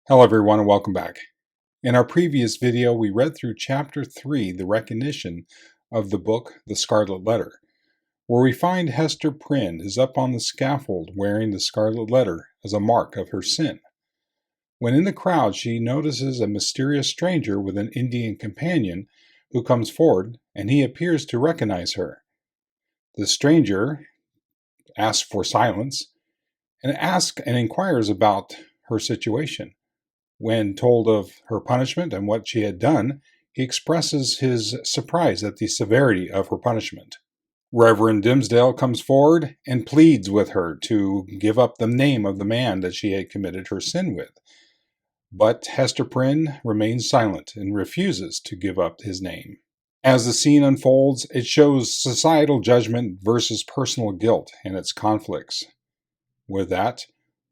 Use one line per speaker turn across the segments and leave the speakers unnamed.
Hello everyone and welcome back. In our previous video, we read through Chapter 3, the recognition of the book, The Scarlet Letter, where we find Hester Prynne is up on the scaffold wearing the Scarlet Letter as a mark of her sin. When in the crowd, she notices a mysterious stranger with an Indian companion who comes forward, and he appears to recognize her. The stranger asks for silence and inquires about her situation. When told of her punishment and what she had done, he expresses his surprise at the severity of her punishment. Reverend Dimmesdale comes forward and pleads with her to give up the name of the man that she had committed her sin with. But Hester Prynne remains silent and refuses to give up his name. As the scene unfolds, it shows societal judgment versus personal guilt and its conflicts. With that,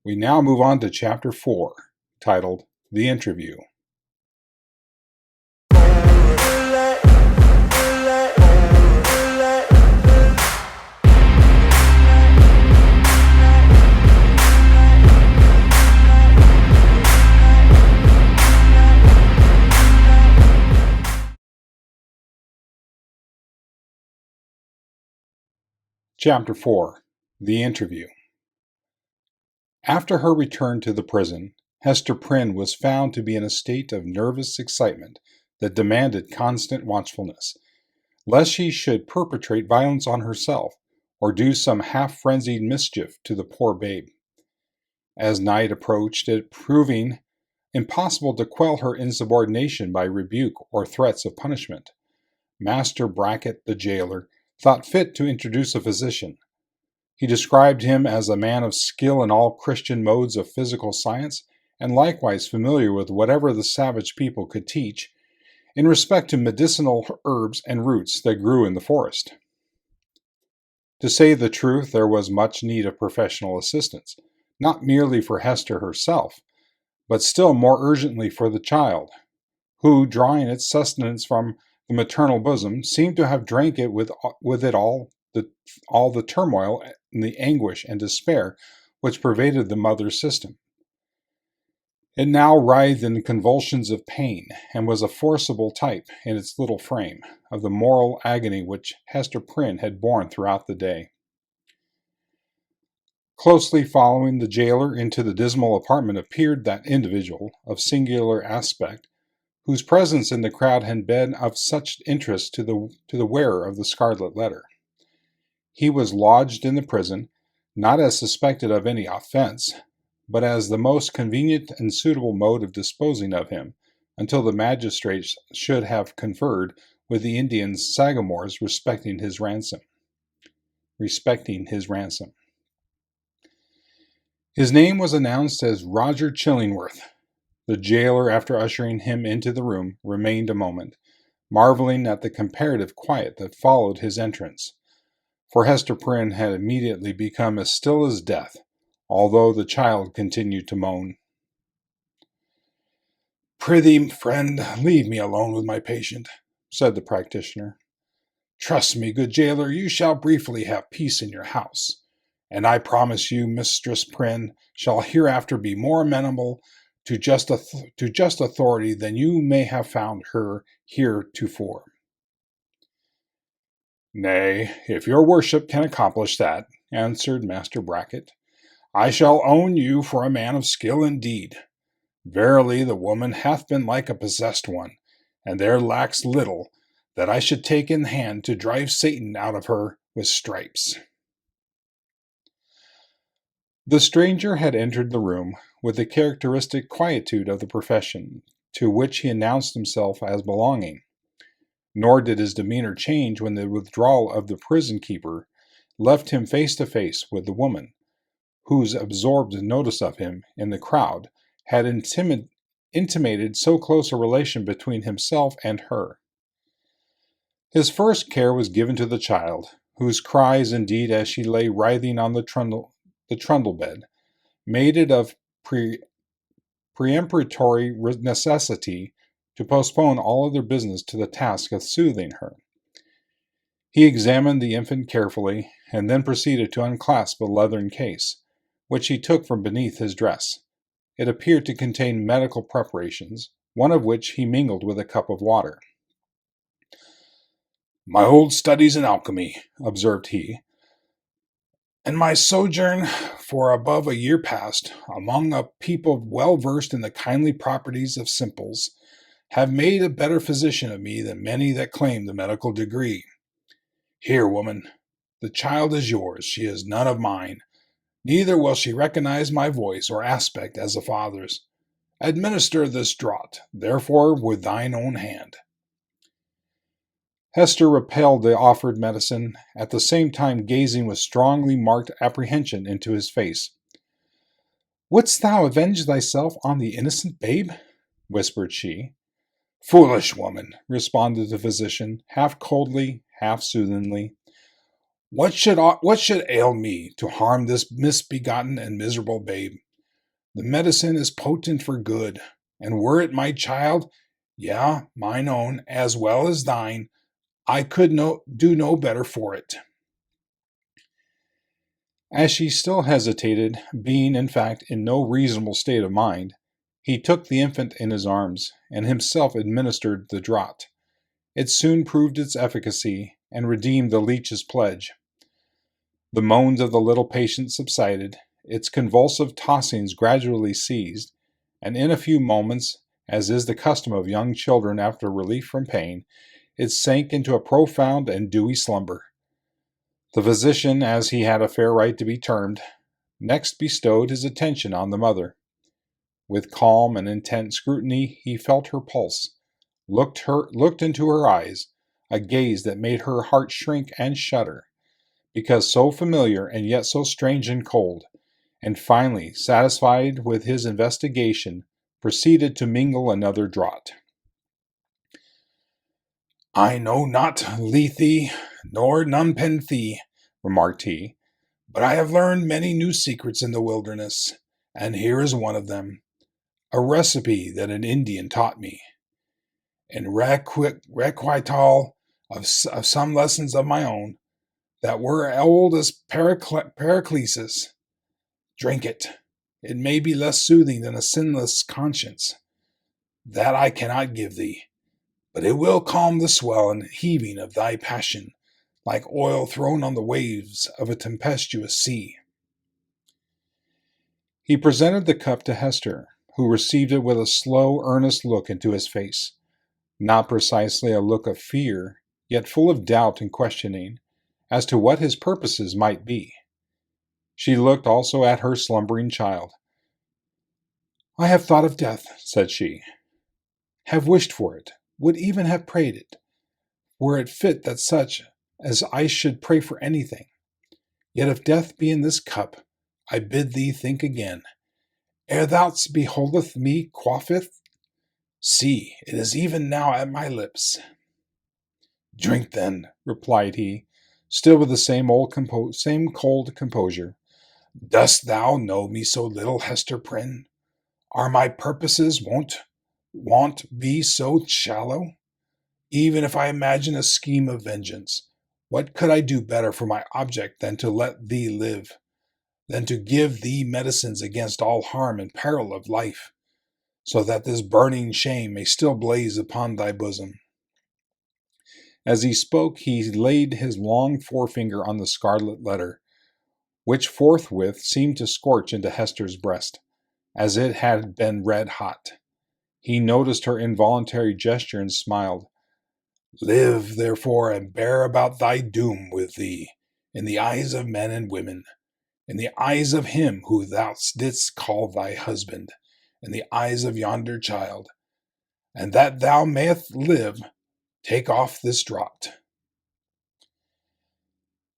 we now move on to Chapter 4, titled The Interview. Chapter 4, The Interview. After her return to the prison, Hester Prynne was found to be in a state of nervous excitement that demanded constant watchfulness, lest she should perpetrate violence on herself or do some half-frenzied mischief to the poor babe. As night approached, it proving impossible to quell her insubordination by rebuke or threats of punishment, Master Brackett, the jailer, thought fit to introduce a physician. He described him as a man of skill in all Christian modes of physical science, and likewise familiar with whatever the savage people could teach, in respect to medicinal herbs and roots that grew in the forest. To say the truth, there was much need of professional assistance, not merely for Hester herself, but still more urgently for the child, who, drawing its sustenance from the maternal bosom, seemed to have drank it with it all the turmoil and the anguish and despair which pervaded the mother's system. It now writhed in convulsions of pain, and was a forcible type, in its little frame, of the moral agony which Hester Prynne had borne throughout the day. Closely following the jailer into the dismal apartment appeared that individual, of singular aspect, whose presence in the crowd had been of such interest to the wearer of the Scarlet Letter. He was lodged in the prison, not as suspected of any offense, but as the most convenient and suitable mode of disposing of him, until the magistrates should have conferred with the Indian sagamores respecting his ransom. His name was announced as Roger Chillingworth. The jailer, after ushering him into the room, remained a moment, marveling at the comparative quiet that followed his entrance, for Hester Prynne had immediately become as still as death, although the child continued to moan. "Prithee, friend, leave me alone with my patient," said the practitioner. "Trust me, good jailer, you shall briefly have peace in your house, and I promise you Mistress Prynne shall hereafter be more amenable to just authority than you may have found her heretofore." "Nay, if your worship can accomplish that," answered Master Brackett, "I shall own you for a man of skill indeed. Verily, the woman hath been like a possessed one, and there lacks little that I should take in hand to drive Satan out of her with stripes." The stranger had entered the room with the characteristic quietude of the profession to which he announced himself as belonging, nor did his demeanor change when the withdrawal of the prison keeper left him face to face with the woman, whose absorbed notice of him in the crowd had intimated so close a relation between himself and her. His first care was given to the child, whose cries, indeed, as she lay writhing on the trundle bed, made it of peremptory necessity to postpone all other business to the task of soothing her. He examined the infant carefully, and then proceeded to unclasp a leathern case, which he took from beneath his dress. It appeared to contain medical preparations, one of which he mingled with a cup of water. "My old studies in alchemy," observed he, "and my sojourn for above a year past among a people well versed in the kindly properties of simples, have made a better physician of me than many that claim the medical degree. Here, woman, the child is yours, she is none of mine, neither will she recognize my voice or aspect as a father's. Administer this draught, therefore, with thine own hand." Hester repelled the offered medicine, at the same time gazing with strongly marked apprehension into his face. "Wouldst thou avenge thyself on the innocent babe?" whispered she. "Foolish woman," responded the physician, half coldly, half soothingly. What should ail me to harm this misbegotten and miserable babe? The medicine is potent for good, and were it my child, yea, mine own, as well as thine, I could do no better for it." As she still hesitated, being in fact in no reasonable state of mind, he took the infant in his arms, and himself administered the draught. It soon proved its efficacy, and redeemed the leech's pledge. The moans of the little patient subsided, its convulsive tossings gradually ceased, and in a few moments, as is the custom of young children after relief from pain, it sank into a profound and dewy slumber. The physician, as he had a fair right to be termed, next bestowed his attention on the mother. With calm and intent scrutiny he felt her pulse, looked into her eyes, a gaze that made her heart shrink and shudder, because so familiar and yet so strange and cold, and finally, satisfied with his investigation, proceeded to mingle another draught. "I know not Lethe nor Nunpenthee," remarked he, "but I have learned many new secrets in the wilderness, and here is one of them, a recipe that an Indian taught me. In requital of some lessons of my own, that were old as Pericles. Drink it. It may be less soothing than a sinless conscience. That I cannot give thee, but it will calm the swell and heaving of thy passion, like oil thrown on the waves of a tempestuous sea." He presented the cup to Hester, who received it with a slow, earnest look into his face. Not precisely a look of fear, yet full of doubt and questioning, as to what his purposes might be. She looked also at her slumbering child. "I have thought of death," said she, "have wished for it, would even have prayed it, were it fit that such as I should pray for anything. Yet if death be in this cup, I bid thee think again. Ere thou beholdeth me quaffeth, see, it is even now at my lips." "Drink then," replied he, still with the same cold composure. "Dost thou know me so little, Hester Prynne? Are my purposes wont be so shallow? Even if I imagine a scheme of vengeance, what could I do better for my object than to let thee live, than to give thee medicines against all harm and peril of life, so that this burning shame may still blaze upon thy bosom?" As he spoke, he laid his long forefinger on the Scarlet Letter, which forthwith seemed to scorch into Hester's breast, as it had been red hot. He noticed her involuntary gesture and smiled. "Live, therefore, and bear about thy doom with thee, in the eyes of men and women, in the eyes of him who thou didst call thy husband, in the eyes of yonder child. And that thou mayest live, take off this draught."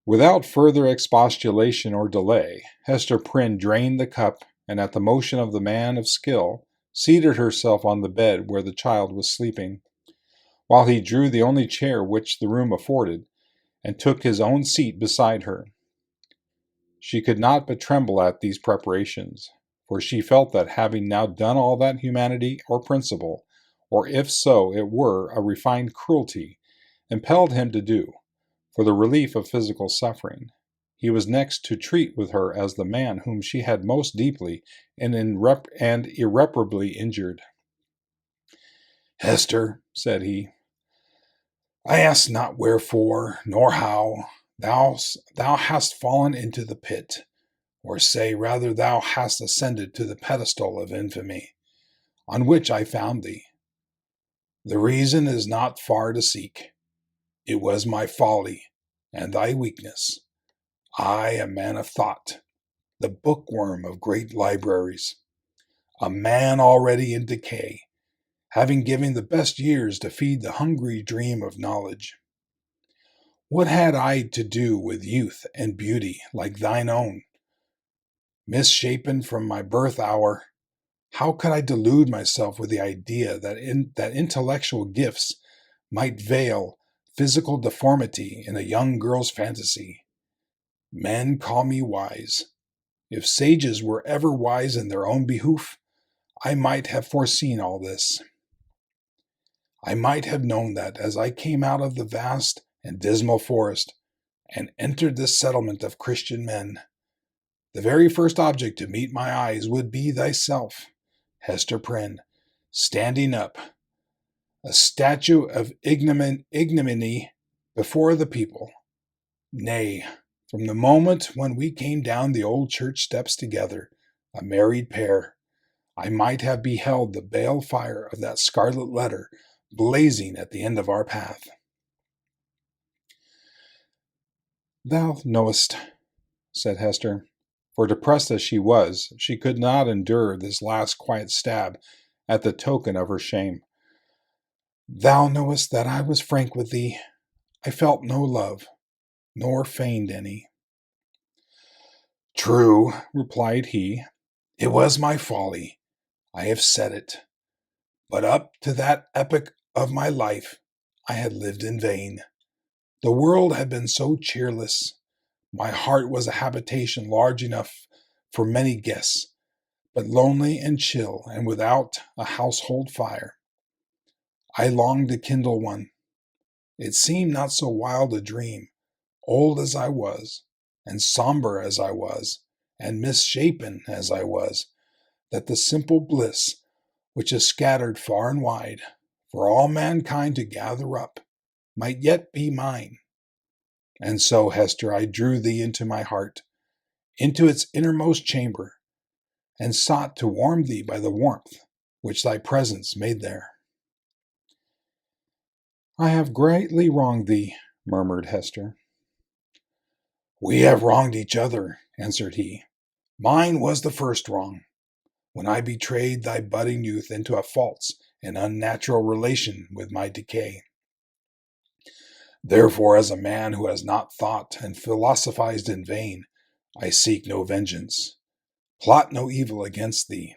Without further expostulation or delay, Hester Prynne drained the cup, and at the motion of the man of skill, seated herself on the bed where the child was sleeping, while he drew the only chair which the room afforded, and took his own seat beside her. She could not but tremble at these preparations, for she felt that having now done all that humanity or principle, or if so it were a refined cruelty, impelled him to do, for the relief of physical suffering, He was next to treat with her as the man whom she had most deeply and irreparably injured.
"Hester," said he, "I ask not wherefore, nor how, thou hast fallen into the pit, or say rather thou hast ascended to the pedestal of infamy, on which I found thee. The reason is not far to seek. It was my folly and thy weakness. I, a man of thought, the bookworm of great libraries, a man already in decay, having given the best years to feed the hungry dream of knowledge. What had I to do with youth and beauty like thine own? Misshapen from my birth hour, how could I delude myself with the idea that intellectual gifts might veil physical deformity in a young girl's fantasy? Men call me wise. If sages were ever wise in their own behoof, I might have foreseen all this. I might have known that as I came out of the vast and dismal forest and entered this settlement of Christian men, the very first object to meet my eyes would be thyself, Hester Prynne, standing up, a statue of ignominy before the people. Nay, from the moment when we came down the old church steps together, a married pair, I might have beheld the bale fire of that Scarlet Letter blazing at the end of our path."
"Thou knowest," said Hester, for depressed as she was, she could not endure this last quiet stab at the token of her shame. "Thou knowest that I was frank with thee. I felt no love, nor feigned any."
"True," replied he, "it was my folly. I have said it. But up to that epoch of my life, I had lived in vain. The world had been so cheerless. My heart was a habitation large enough for many guests, but lonely and chill and without a household fire. I longed to kindle one. It seemed not so wild a dream, old as I was, and somber as I was, and misshapen as I was, that the simple bliss which is scattered far and wide for all mankind to gather up might yet be mine. And so, Hester, I drew thee into my heart, into its innermost chamber, and sought to warm thee by the warmth which thy presence made there."
"I have greatly wronged thee," murmured Hester.
"We have wronged each other," answered he. "Mine was the first wrong, when I betrayed thy budding youth into a false and unnatural relation with my decay. Therefore, as a man who has not thought and philosophized in vain, I seek no vengeance, plot no evil against thee.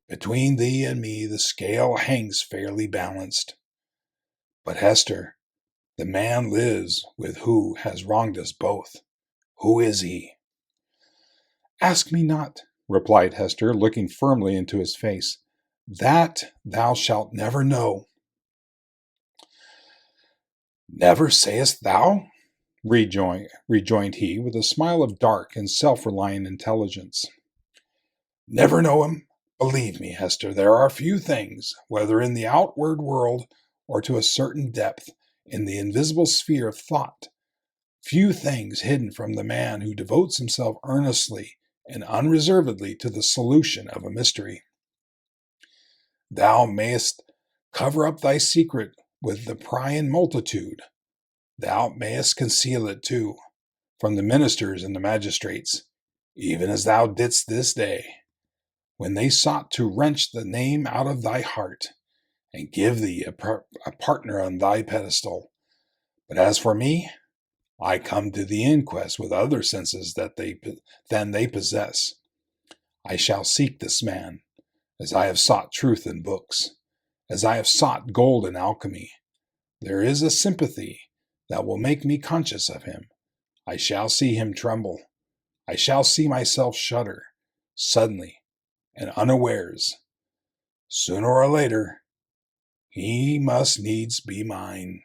Between thee and me the scale hangs fairly balanced. But Hester, the man lives with who has wronged us both. Who is he?"
"Ask me not," replied Hester, looking firmly into his face. "That thou shalt never know."
"Never, sayest thou?"
rejoined he, with a smile of dark and self-reliant intelligence.
"Never know him? Believe me, Hester, there are few things, whether in the outward world or to a certain depth in the invisible sphere of thought, few things hidden from the man who devotes himself earnestly and unreservedly to the solution of a mystery. Thou mayest cover up thy secret with the prying multitude. Thou mayest conceal it, too, from the ministers and the magistrates, even as thou didst this day, when they sought to wrench the name out of thy heart and give thee a partner on thy pedestal. But as for me, I come to the inquest with other senses than they possess. I shall seek this man, as I have sought truth in books, as I have sought gold in alchemy. There is a sympathy that will make me conscious of him. I shall see him tremble. I shall see myself shudder, suddenly and unawares. Sooner or later, he must needs be mine."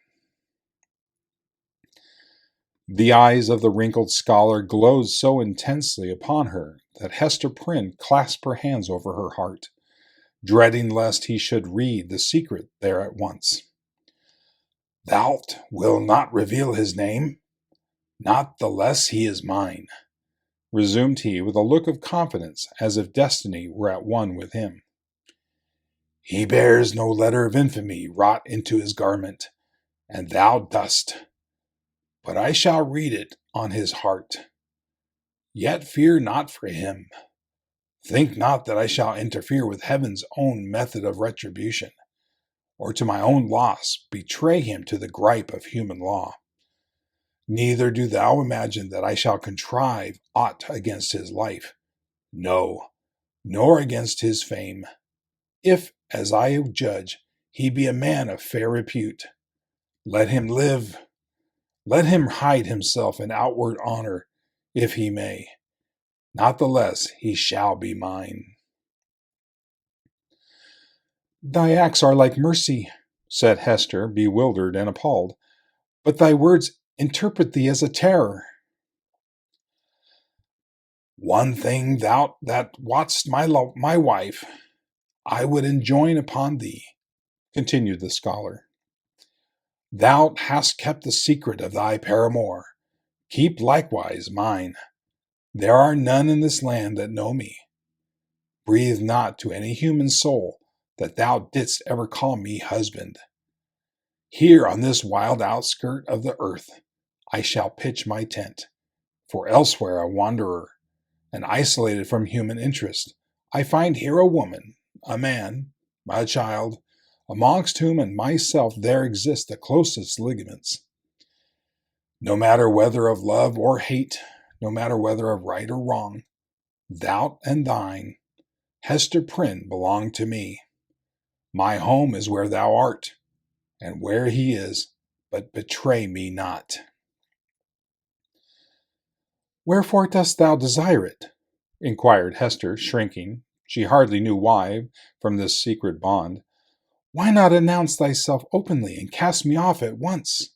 The eyes of the wrinkled scholar glowed so intensely upon her that Hester Prynne clasped her hands over her heart, dreading lest he should read the secret there at once.
Thou wilt not reveal his name? Not the less he is mine,
resumed he with a look of confidence, as if destiny were at one with him.
He bears no letter of infamy wrought into his garment, and thou dost. But I shall read it on his heart. Yet fear not for him. Think not that I shall interfere with heaven's own method of retribution, or to my own loss betray him to the gripe of human law. Neither do thou imagine that I shall contrive aught against his life. No, nor against his fame. If, as I judge, he be a man of fair repute, let him live. Let him hide himself in outward honor, if he may. Not the less he shall be mine.
Thy acts are like mercy, said Hester, bewildered and appalled, but thy words interpret thee as a terror.
One thing thou that wotst my wife, I would enjoin upon thee, continued the scholar. Thou hast kept the secret of thy paramour. Keep likewise mine. There are none in this land that know me. Breathe not to any human soul that thou didst ever call me husband. Here on this wild outskirt of the earth I shall pitch my tent, for elsewhere a wanderer, and isolated from human interest, I find here a woman, a man, a child, amongst whom and myself there exist the closest ligaments. No matter whether of love or hate, no matter whether of right or wrong, thou and thine, Hester Prynne, belong to me. My home is where thou art, and where he is, but betray me not.
Wherefore dost thou desire it? Inquired Hester, shrinking, she hardly knew why, from this secret bond. Why not announce thyself openly and cast me off at once?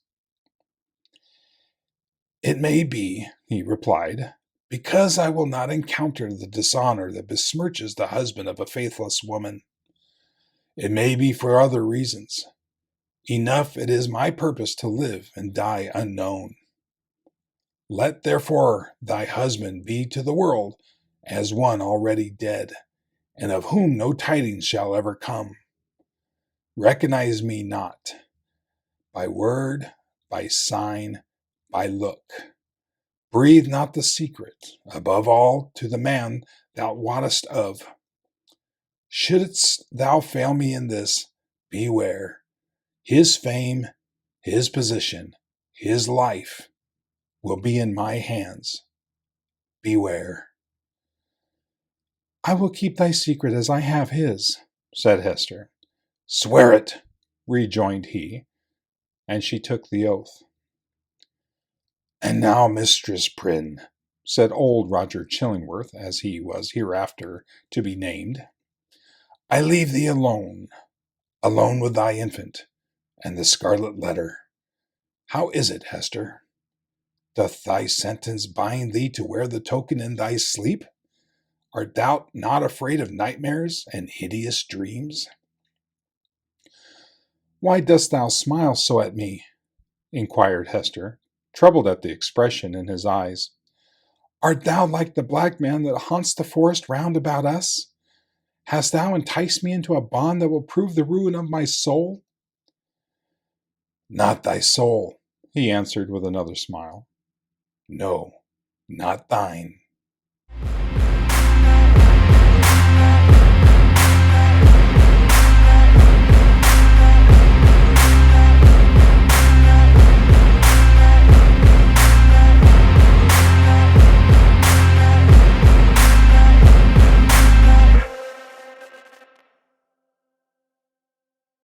It may be, he replied, because I will not encounter the dishonor that besmirches the husband of a faithless woman. It may be for other reasons. Enough it is my purpose to live and die unknown. Let therefore thy husband be to the world as one already dead, and of whom no tidings shall ever come. Recognize me not, by word, by sign, by look. Breathe not the secret, above all, to the man thou wottest of. Shouldst thou fail me in this, beware. His fame, his position, his life will be in my hands. Beware.
I will keep thy secret as I have his, said Hester.
Swear it,
rejoined he, and she took the oath.
And now, Mistress Prynne,
said old Roger Chillingworth, as he was hereafter to be named,
I leave thee alone with thy infant and the Scarlet Letter. How is it, Hester? Doth thy sentence bind thee to wear the token in thy sleep? Art thou not afraid of nightmares and hideous dreams?
Why dost thou smile so at me? Inquired Hester, troubled at the expression in his eyes. Art thou like the black man that haunts the forest round about us? Hast thou enticed me into a bond that will prove the ruin of my soul?
Not thy soul,
he answered with another smile.
No, not thine.